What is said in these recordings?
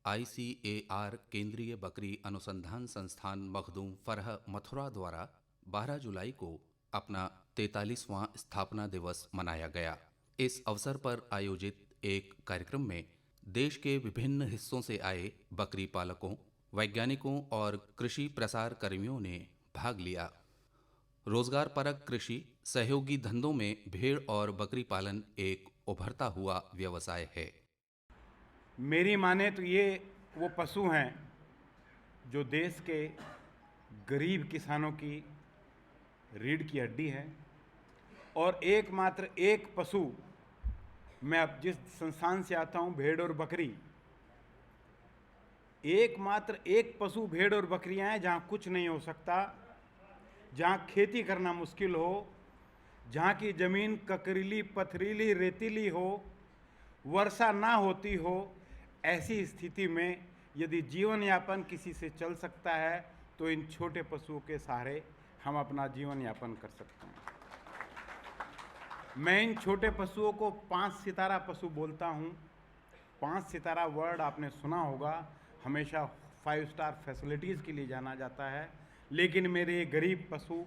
ICAR केंद्रीय बकरी अनुसंधान संस्थान मखदूम फरह मथुरा द्वारा 12 जुलाई को अपना 43वां स्थापना दिवस मनाया गया। इस अवसर पर आयोजित एक कार्यक्रम में देश के विभिन्न हिस्सों से आए बकरी पालकों, वैज्ञानिकों और कृषि प्रसार कर्मियों ने भाग लिया। रोजगार परक कृषि सहयोगी धंधों में भेड़ और बकरी पालन एक उभरता हुआ व्यवसाय है। मेरी माने तो ये वो पशु हैं जो देश के गरीब किसानों की रीढ़ की हड्डी है। और एकमात्र एक पशु, मैं अब जिस संस्थान से आता हूँ, भेड़ और बकरी, एकमात्र एक पशु भेड़ और बकरियां हैं जहाँ कुछ नहीं हो सकता, जहाँ खेती करना मुश्किल हो, जहाँ की ज़मीन ककरीली, पथरीली, रेतीली हो, वर्षा ना होती हो। ऐसी स्थिति में यदि जीवन यापन किसी से चल सकता है तो इन छोटे पशुओं के सहारे हम अपना जीवन यापन कर सकते हैं। मैं इन छोटे पशुओं को 5 सितारा पशु बोलता हूँ। 5 सितारा वर्ड आपने सुना होगा, हमेशा 5 स्टार फैसिलिटीज़ के लिए जाना जाता है, लेकिन मेरे ये गरीब पशु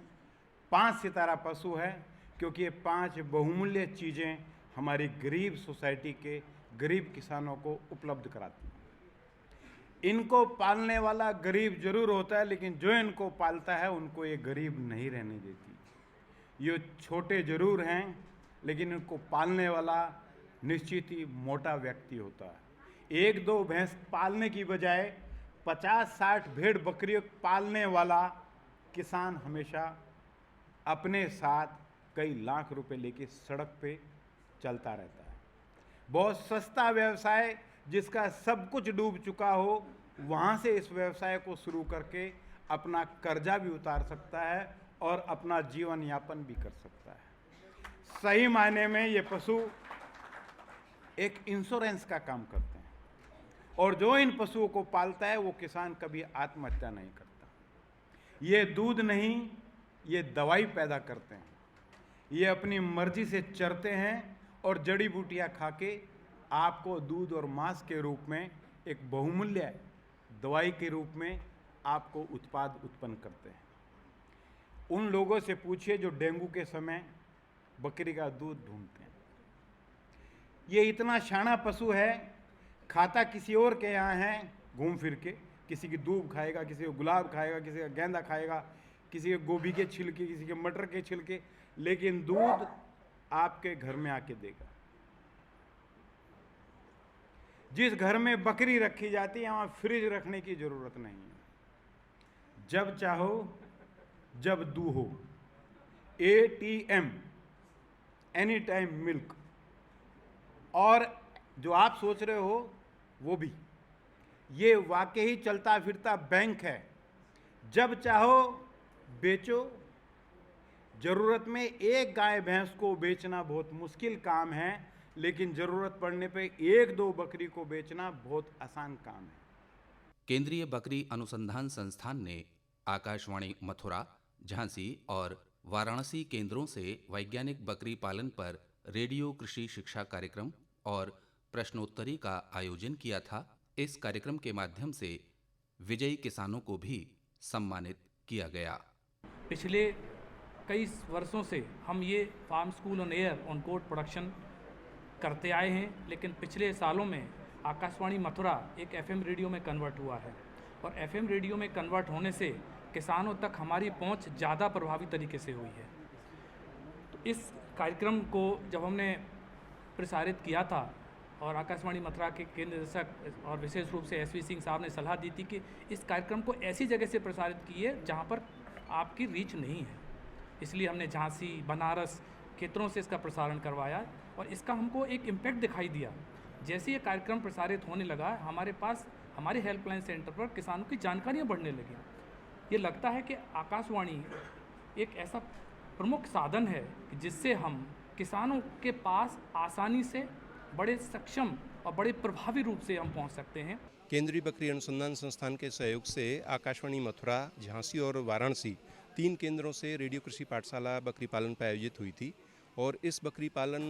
5 सितारा पशु है, क्योंकि ये 5 बहुमूल्य चीज़ें हमारी गरीब सोसाइटी के गरीब किसानों को उपलब्ध कराती हैं। इनको पालने वाला गरीब जरूर होता है, लेकिन जो इनको पालता है उनको ये गरीब नहीं रहने देती। ये छोटे जरूर हैं, लेकिन इनको पालने वाला निश्चित ही मोटा व्यक्ति होता है। 1-2 भैंस पालने की बजाय 50-60 भेड़ बकरियों पालने वाला किसान हमेशा अपने साथ कई लाख रुपए लेके सड़क पे चलता रहता है। बहुत सस्ता व्यवसाय जिसका सब कुछ डूब चुका हो, वहाँ से इस व्यवसाय को शुरू करके अपना कर्जा भी उतार सकता है और अपना जीवन यापन भी कर सकता है। सही मायने में ये पशु एक इंश्योरेंस का काम करते हैं, और जो इन पशुओं को पालता है वो किसान कभी आत्महत्या नहीं करता। ये दूध नहीं, ये दवाई पैदा करते हैं। ये अपनी मर्जी से चरते हैं और जड़ी बूटियाँ खा के आपको दूध और मांस के रूप में, एक बहुमूल्य दवाई के रूप में आपको उत्पाद उत्पन्न करते हैं। उन लोगों से पूछिए जो डेंगू के समय बकरी का दूध ढूंढते हैं। ये इतना शाना पशु है, खाता किसी और के यहाँ है, घूम फिर के किसी की दूब खाएगा, किसी को गुलाब खाएगा, किसी का गेंदा खाएगा, किसी के गोभी के छिलके, किसी के मटर के छिलके, लेकिन दूध आपके घर में आके देगा। जिस घर में बकरी रखी जाती है वहाँ फ्रिज रखने की जरूरत नहीं है। जब चाहो जब दूहो, ATM, एनी टाइम मिल्क। और जो आप सोच रहे हो वो भी, ये वाकई चलता फिरता बैंक है। जब चाहो बेचो। ज़रूरत में एक गाय भैंस को बेचना बहुत मुश्किल काम है, लेकिन ज़रूरत पड़ने पे 1-2 बकरी को बेचना बहुत आसान काम है। केंद्रीय बकरी अनुसंधान संस्थान ने आकाशवाणी मथुरा, झांसी और वाराणसी केंद्रों से वैज्ञानिक बकरी पालन पर रेडियो कृषि शिक्षा कार्यक्रम और प्रश्नोत्तरी का आयोजन किया था। इस कार्यक्रम के माध्यम से विजयी किसानों को भी सम्मानित किया गया। पिछले कई वर्षों से हम ये farm school on air on code production करते आए हैं, लेकिन पिछले सालों में आकाशवाणी मथुरा एक FM रेडियो में कन्वर्ट हुआ है, और FM रेडियो में कन्वर्ट होने से किसानों तक हमारी पहुंच ज़्यादा प्रभावी तरीके से हुई है। तो इस कार्यक्रम को जब हमने प्रसारित किया था, और आकाशवाणी मथुरा के केंद्र निदेशक और विशेष रूप से SV सिंह साहब ने सलाह दी थी कि इस कार्यक्रम को ऐसी जगह से प्रसारित कीजिए जहाँ पर आपकी रीच नहीं है, इसलिए हमने झांसी, बनारस क्षेत्रों से इसका प्रसारण करवाया, और इसका हमको एक इम्पैक्ट दिखाई दिया। जैसे ये कार्यक्रम प्रसारित होने लगा, हमारे पास हमारे हेल्पलाइन सेंटर पर किसानों की जानकारियाँ बढ़ने लगी। ये लगता है कि आकाशवाणी एक ऐसा प्रमुख साधन है कि जिससे हम किसानों के पास आसानी से, बड़े सक्षम और बड़े प्रभावी रूप से हम पहुंच सकते हैं। केंद्रीय बकरी अनुसंधान संस्थान के सहयोग से आकाशवाणी मथुरा, झांसी और वाराणसी 3 केंद्रों से रेडियो कृषि पाठशाला बकरी पालन पर आयोजित हुई थी, और इस बकरी पालन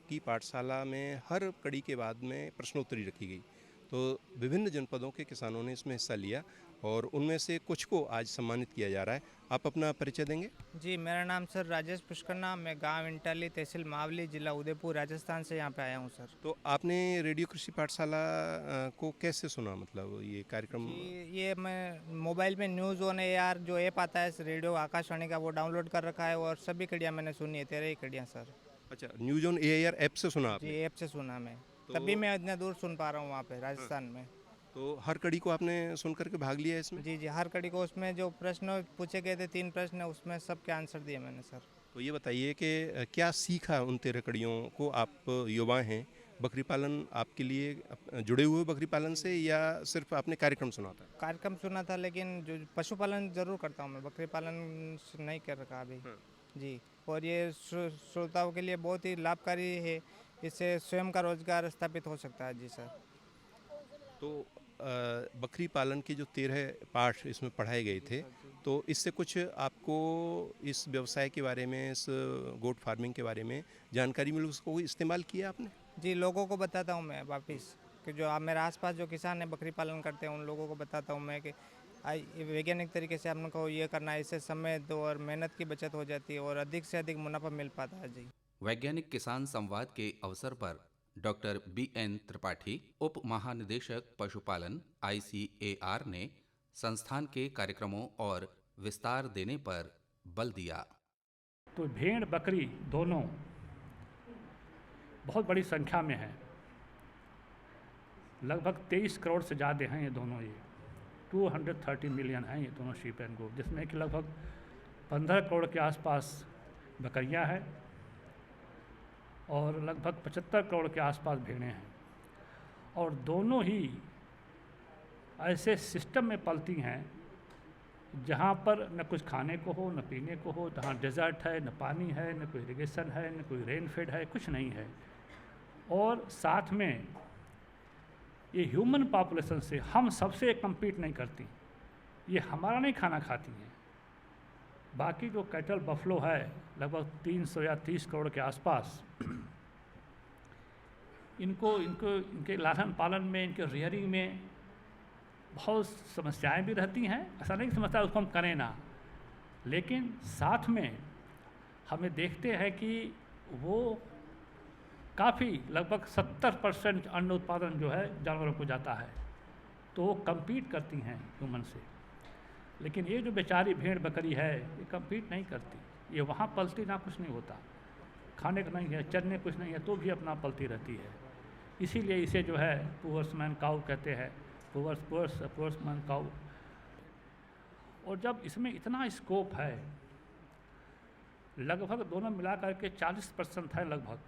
की पाठशाला में हर कड़ी के बाद में प्रश्नोत्तरी रखी गई, तो विभिन्न जनपदों के किसानों ने इसमें हिस्सा लिया और उनमें से कुछ को आज सम्मानित किया जा रहा है। आप अपना परिचय देंगे? जी, मेरा नाम सर राजेश पुष्करना, मैं गांव इंटाली, तहसील मावली, जिला उदयपुर, राजस्थान से यहाँ पे आया हूँ सर। तो आपने रेडियो कृषि पाठशाला को कैसे सुना, मतलब ये कार्यक्रम? ये मैं मोबाइल में न्यूज़ ऑन एआर जो ऐप आता है रेडियो आकाशवाणी का, वो डाउनलोड कर रखा है और सभी कड़ियाँ मैंने सुनी है, 13 ही कड़ियाँ सर। अच्छा, न्यूज ऑन एआईआर ऐप से सुना जी, आपने? ऐप से सुना मैं, तो- तभी मैं इतना दूर सुन पा रहा हूँ वहाँ पे राजस्थान में। तो हर कड़ी को आपने सुन करके भाग लिया इसमें? जी जी, हर कड़ी को उसमें जो प्रश्न पूछे गए थे, 3 प्रश्न, उसमें सबके आंसर दिए मैंने सर। तो ये बताइए कि क्या सीखा उन 13 कड़ियों को? आप युवा हैं, बकरी पालन आपके लिए जुड़े हुए बकरी पालन से, या सिर्फ आपने कार्यक्रम सुना था? कार्यक्रम सुना था, लेकिन जो पशुपालन जरूर करता हूँ मैं, बकरी पालन नहीं कर रखा अभी। जी, और ये श्रोताओं के लिए बहुत ही लाभकारी है, इससे स्वयं का रोजगार स्थापित हो सकता है। जी सर। तो बकरी पालन के जो 13 पाठ इसमें पढ़ाए गए थे, तो इससे कुछ आपको इस व्यवसाय के बारे में, इस गोट फार्मिंग के बारे में जानकारी मिली, उसको इस्तेमाल किया आपने? जी, लोगों को बताता हूँ मैं वापिस, कि जो आप मेरे आसपास जो किसान है बकरी पालन करते हैं, उन लोगों को बताता हूँ मैं कि वैज्ञानिक तरीके से हम को ये करना है, इससे समय दो और मेहनत की बचत हो जाती है और अधिक से अधिक मुनाफा मिल पाता है। जी। वैज्ञानिक किसान संवाद के अवसर पर डॉक्टर BN त्रिपाठी, उप महानिदेशक पशुपालन ICAR, ने संस्थान के कार्यक्रमों और विस्तार देने पर बल दिया। तो भेड़ बकरी दोनों बहुत बड़ी संख्या में हैं, लगभग 23 करोड़ से ज़्यादा हैं ये दोनों। ये 230 मिलियन हैं ये दोनों शीप एंड गोट, जिसमें कि लगभग 15 करोड़ के आसपास बकरियां हैं और लगभग 75 करोड़ के आसपास भेड़ें हैं। और दोनों ही ऐसे सिस्टम में पलती हैं जहाँ पर न कुछ खाने को हो, न पीने को हो, जहाँ डेजर्ट है, न पानी है, न कोई इरिगेशन है, न कोई रेनफेड है, कुछ नहीं है। और साथ में ये ह्यूमन पॉपुलेशन से हम सबसे कम्पीट नहीं करती, ये हमारा नहीं खाना खाती हैं। बाकी जो कैटल बफलो है लगभग 300 या 30 करोड़ के आसपास, इनके लालन पालन में, इनके रियरिंग में बहुत समस्याएं भी रहती हैं। ऐसा नहीं समस्या उसको हम करें ना, लेकिन साथ में हमें देखते हैं कि वो काफ़ी लगभग 70% अन्न उत्पादन जो है जानवरों को जाता है, तो वो कम्पीट करती हैं ह्यूमन से। लेकिन ये जो बेचारी भेड़ बकरी है ये कम्पीट नहीं करती, ये वहाँ पलती ना, कुछ नहीं होता, खाने का नहीं है, चरने कुछ नहीं है, तो भी अपना पलती रहती है। इसीलिए इसे जो है पुअर्समैन काऊ कहते हैं, पुअर्समैन काऊ। और जब इसमें इतना स्कोप है, लगभग दोनों मिला करके 40% है लगभग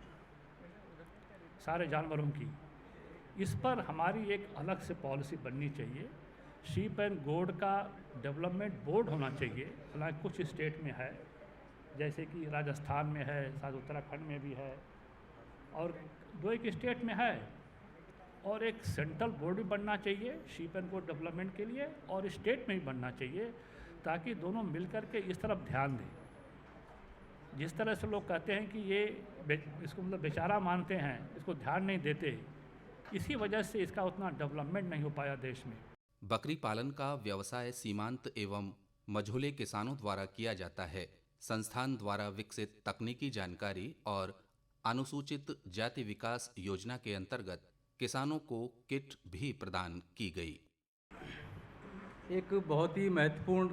सारे जानवरों की, इस पर हमारी एक अलग से पॉलिसी बननी चाहिए। शीप एंड गोट का डेवलपमेंट बोर्ड होना चाहिए। हालांकि कुछ स्टेट में है, जैसे कि राजस्थान में है, शायद उत्तराखंड में भी है, और 2-1 स्टेट में है। और एक सेंट्रल बोर्ड भी बनना चाहिए शीप एंड गोट डेवलपमेंट के लिए, और स्टेट में भी बनना चाहिए, ताकि दोनों मिलकर के इस तरफ ध्यान दें। जिस तरह से लोग कहते हैं कि ये इसको मतलब बेचारा मानते हैं, इसको ध्यान नहीं देते, इसी वजह से इसका उतना डेवलपमेंट नहीं हो पाया देश में। बकरी पालन का व्यवसाय सीमांत एवं मझोले किसानों द्वारा किया जाता है। संस्थान द्वारा विकसित तकनीकी जानकारी और अनुसूचित जाति विकास योजना के अंतर्गत किसानों को किट भी प्रदान की गई। एक बहुत ही महत्वपूर्ण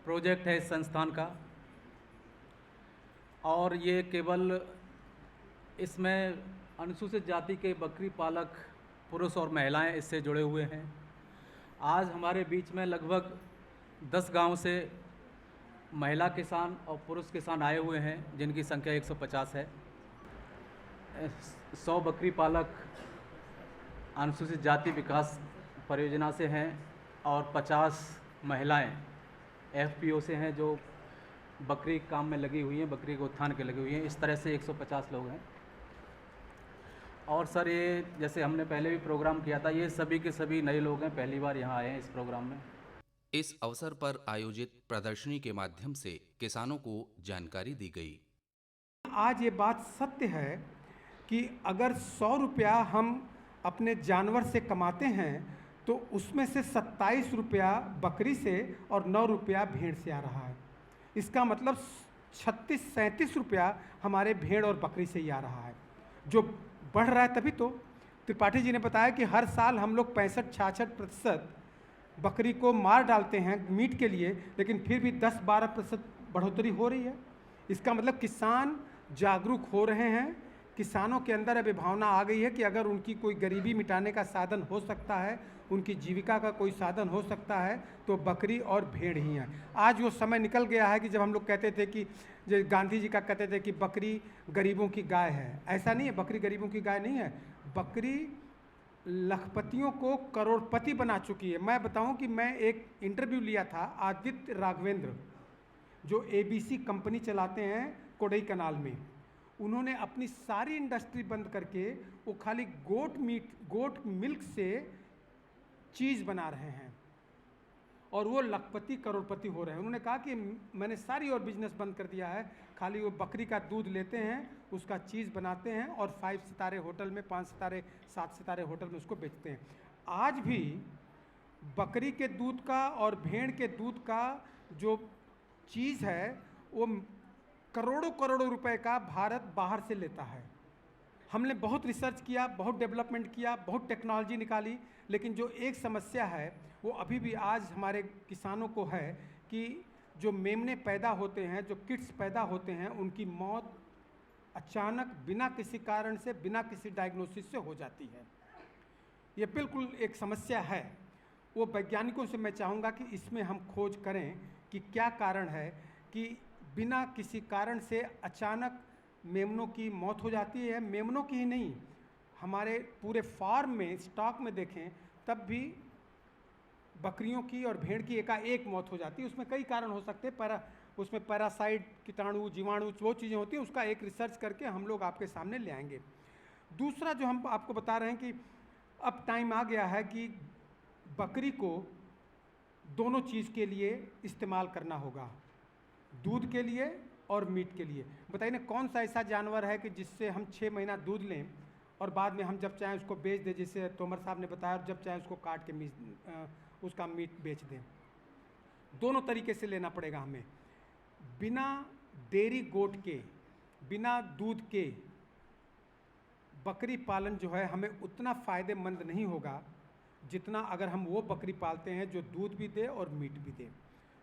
प्रोजेक्ट है इस संस्थान का, और ये केवल इसमें अनुसूचित जाति के बकरी पालक पुरुष और महिलाएं इससे जुड़े हुए हैं। आज हमारे बीच में लगभग 10 गांव से महिला किसान और पुरुष किसान आए हुए हैं, जिनकी संख्या 150 है। 100 बकरी पालक अनुसूचित जाति विकास परियोजना से हैं और 50 महिलाएं FPO से हैं, जो बकरी काम में लगी हुई हैं, बकरी के उत्थान के लगी हुई हैं। इस तरह से 150 लोग हैं। और सर, ये जैसे हमने पहले भी प्रोग्राम किया था, ये सभी के सभी नए लोग हैं, पहली बार यहाँ आए हैं इस प्रोग्राम में। इस अवसर पर आयोजित प्रदर्शनी के माध्यम से किसानों को जानकारी दी गई। आज ये बात सत्य है कि अगर 100 रुपया हम अपने जानवर से कमाते हैं तो उसमें से 27 रुपया बकरी से और 9 रुपया भेड़ से आ रहा है। इसका मतलब 36-37 रुपया हमारे भेड़ और बकरी से ही आ रहा है, जो बढ़ रहा है। तभी तो त्रिपाठी जी ने बताया कि हर साल हम लोग 65-66% बकरी को मार डालते हैं मीट के लिए, लेकिन फिर भी 10-12% बढ़ोतरी हो रही है। इसका मतलब किसान जागरूक हो रहे हैं, किसानों के अंदर अब भावना आ गई है कि अगर उनकी कोई गरीबी मिटाने का साधन हो सकता है, उनकी जीविका का कोई साधन हो सकता है, तो बकरी और भेड़ ही हैं। आज वो समय निकल गया है कि जब हम लोग कहते थे कि जो गांधी जी का कहते थे कि बकरी गरीबों की गाय है। ऐसा नहीं है, बकरी गरीबों की गाय नहीं है। बकरी लखपतियों को करोड़पति बना चुकी है। मैं बताऊं कि मैं एक इंटरव्यू लिया था आदित्य राघवेंद्र, जो ABC कंपनी चलाते हैं कोडई कनाल में। उन्होंने अपनी सारी इंडस्ट्री बंद करके वो खाली गोट मिल्क से चीज़ बना रहे हैं और वो लखपति करोड़पति हो रहे हैं। उन्होंने कहा कि मैंने सारी और बिजनेस बंद कर दिया है, खाली वो बकरी का दूध लेते हैं, उसका चीज़ बनाते हैं और 5 सितारे होटल में, 5 सितारे 7 सितारे होटल में उसको बेचते हैं। आज भी बकरी के दूध का और भेड़ के दूध का जो चीज़ है वो करोड़ों करोड़ों रुपए का भारत बाहर से लेता है। हमने बहुत रिसर्च किया, बहुत डेवलपमेंट किया, बहुत टेक्नोलॉजी निकाली, लेकिन जो एक समस्या है वो अभी भी आज हमारे किसानों को है कि जो मेमने पैदा होते हैं, जो किड्स पैदा होते हैं, उनकी मौत अचानक बिना किसी कारण से, बिना किसी डायग्नोसिस से हो जाती है। ये बिल्कुल एक समस्या है। वो वैज्ञानिकों से मैं चाहूँगा कि इसमें हम खोज करें कि क्या कारण है कि बिना किसी कारण से अचानक मेमनों की मौत हो जाती है। मेमनों की ही नहीं, हमारे पूरे फार्म में स्टॉक में देखें तब भी बकरियों की और भेड़ की एकाएक मौत हो जाती है। उसमें कई कारण हो सकते हैं, उसमें पैरासाइट, कीटाणु, जीवाणु, वो चीज़ें होती हैं। उसका एक रिसर्च करके हम लोग आपके सामने ले आएंगे। दूसरा जो हम आपको बता रहे हैं कि अब टाइम आ गया है कि बकरी को दोनों चीज़ के लिए इस्तेमाल करना होगा, दूध के लिए और मीट के लिए। बताइए ना, कौन सा ऐसा जानवर है कि जिससे हम 6 महीना दूध लें और बाद में हम जब चाहें उसको बेच दें, जैसे तोमर साहब ने बताया, जब चाहें उसको काट के उसका मीट बेच दें। दोनों तरीके से लेना पड़ेगा हमें। बिना डेयरी गोट के, बिना दूध के बकरी पालन जो है हमें उतना फ़ायदेमंद नहीं होगा जितना अगर हम वो बकरी पालते हैं जो दूध भी दे और मीट भी दे।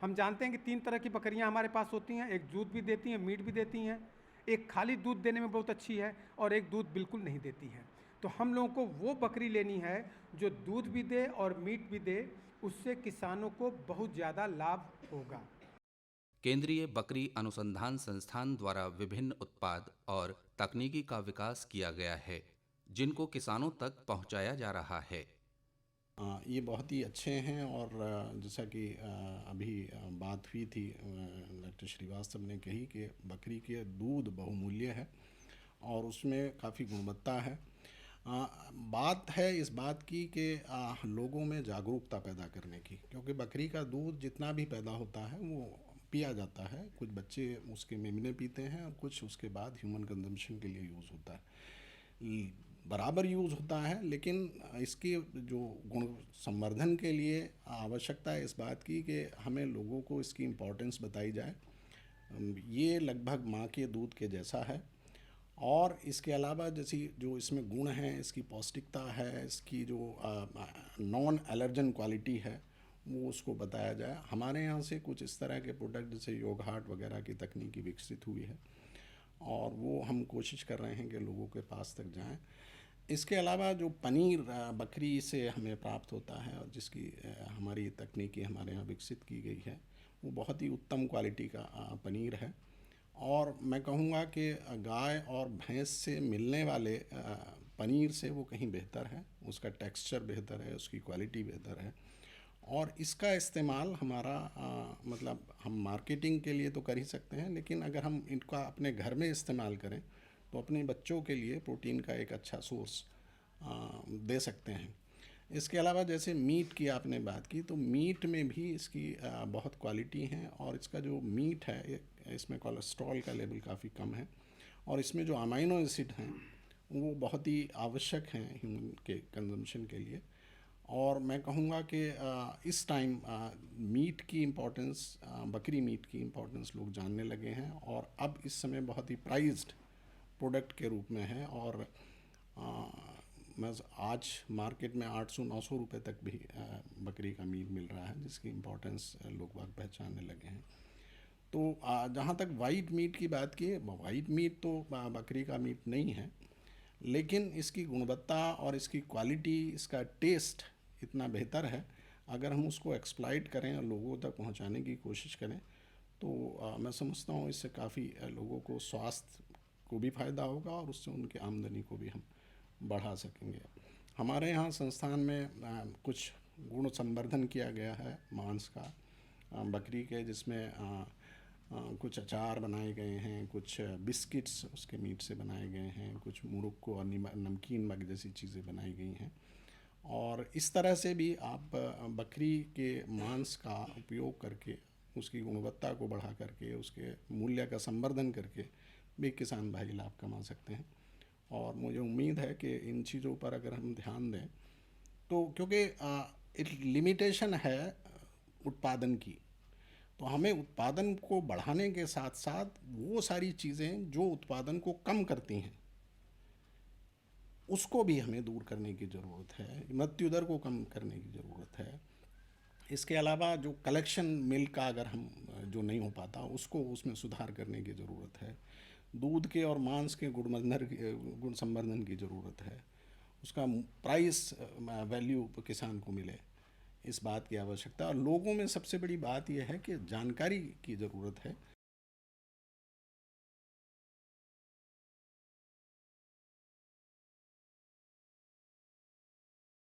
हम जानते हैं कि 3 तरह की बकरियां हमारे पास होती हैं, एक दूध भी देती हैं, मीट भी देती हैं, एक खाली दूध देने में बहुत अच्छी है और एक दूध बिल्कुल नहीं देती है। तो हम लोगों को वो बकरी लेनी है जो दूध भी दे और मीट भी दे, उससे किसानों को बहुत ज़्यादा लाभ होगा। केंद्रीय बकरी अनुसंधान संस्थान द्वारा विभिन्न उत्पाद और तकनीकी का विकास किया गया है, जिनको किसानों तक पहुंचाया जा रहा है। ये बहुत ही अच्छे हैं और जैसा कि अभी बात हुई थी, डॉक्टर श्रीवास्तव ने कही कि बकरी के दूध बहुमूल्य है और उसमें काफ़ी गुणवत्ता है। बात है इस बात की कि लोगों में जागरूकता पैदा करने की, क्योंकि बकरी का दूध जितना भी पैदा होता है वो पिया जाता है। कुछ बच्चे उसके मेमने पीते हैं और कुछ उसके बाद ह्यूमन कंजम्पशन के लिए यूज़ होता है, बराबर यूज़ होता है। लेकिन इसकी जो गुण संवर्धन के लिए आवश्यकता है इस बात की कि हमें लोगों को इसकी इम्पोर्टेंस बताई जाए। ये लगभग माँ के दूध के जैसा है और इसके अलावा जैसी जो इसमें गुण हैं, इसकी पौष्टिकता है, इसकी जो नॉन एलर्जन क्वालिटी है वो उसको बताया जाए। हमारे यहाँ से कुछ इस तरह के प्रोडक्ट जैसे योग हार्ट वगैरह की तकनीकी विकसित हुई है और वो हम कोशिश कर रहे हैं कि लोगों के पास तक जाएं। इसके अलावा जो पनीर बकरी से हमें प्राप्त होता है और जिसकी हमारी तकनीकी हमारे यहाँ विकसित की गई है, वो बहुत ही उत्तम क्वालिटी का पनीर है। और मैं कहूँगा कि गाय और भैंस से मिलने वाले पनीर से वो कहीं बेहतर है, उसका टेक्सचर बेहतर है, उसकी क्वालिटी बेहतर है। और इसका इस्तेमाल हमारा मतलब हम मार्केटिंग के लिए तो कर ही सकते हैं, लेकिन अगर हम इनका अपने घर में इस्तेमाल करें तो अपने बच्चों के लिए प्रोटीन का एक अच्छा सोर्स दे सकते हैं। इसके अलावा जैसे मीट की आपने बात की, तो मीट में भी इसकी बहुत क्वालिटी है और इसका जो मीट है इसमें कोलेस्ट्रॉल का लेवल काफ़ी कम है और इसमें जो अमाइनो एसिड हैं वो बहुत ही आवश्यक हैं ह्यूमन के कंजम्पशन के लिए। और मैं कहूँगा कि इस टाइम मीट की इम्पोर्टेंस, बकरी मीट की इम्पोर्टेंस लोग जानने लगे हैं और अब इस समय बहुत ही प्राइज्ड प्रोडक्ट के रूप में है। और मैं आज मार्केट में 800-900 रुपये तक भी बकरी का मीट मिल रहा है, जिसकी इम्पोर्टेंस लोग बाग पहचानने लगे हैं। तो जहाँ तक वाइट मीट की बात की, वाइट मीट तो बकरी का मीट नहीं है, लेकिन इसकी गुणवत्ता और इसकी क्वालिटी, इसका टेस्ट इतना बेहतर है। अगर हम उसको एक्सप्लॉइट करें और लोगों तक पहुंचाने की कोशिश करें तो मैं समझता हूँ इससे काफ़ी लोगों को स्वास्थ्य को भी फ़ायदा होगा और उससे उनकी आमदनी को भी हम बढ़ा सकेंगे। हमारे यहाँ संस्थान में कुछ गुण संवर्धन किया गया है मांस का, बकरी के, जिसमें कुछ अचार बनाए गए हैं, कुछ बिस्किट्स उसके मीट से बनाए गए हैं, कुछ मुरुक्को और नमकीन मग जैसी चीज़ें बनाई गई हैं। और इस तरह से भी आप बकरी के मांस का उपयोग करके उसकी गुणवत्ता को बढ़ा करके उसके मूल्य का संवर्धन करके भी किसान भाई लाभ कमा सकते हैं। और मुझे उम्मीद है कि इन चीज़ों पर अगर हम ध्यान दें तो, क्योंकि एक लिमिटेशन है उत्पादन की, तो हमें उत्पादन को बढ़ाने के साथ साथ वो सारी चीज़ें जो उत्पादन को कम करती हैं उसको भी हमें दूर करने की ज़रूरत है, मृत्यु दर को कम करने की ज़रूरत है। इसके अलावा जो कलेक्शन मिल्क का अगर हम जो नहीं हो पाता उसको उसमें सुधार करने की ज़रूरत है। दूध के और मांस के गुण संवर्धन की ज़रूरत है। उसका प्राइस वैल्यू किसान को मिले, इस बात की आवश्यकता। और लोगों में सबसे बड़ी बात यह है कि जानकारी की ज़रूरत है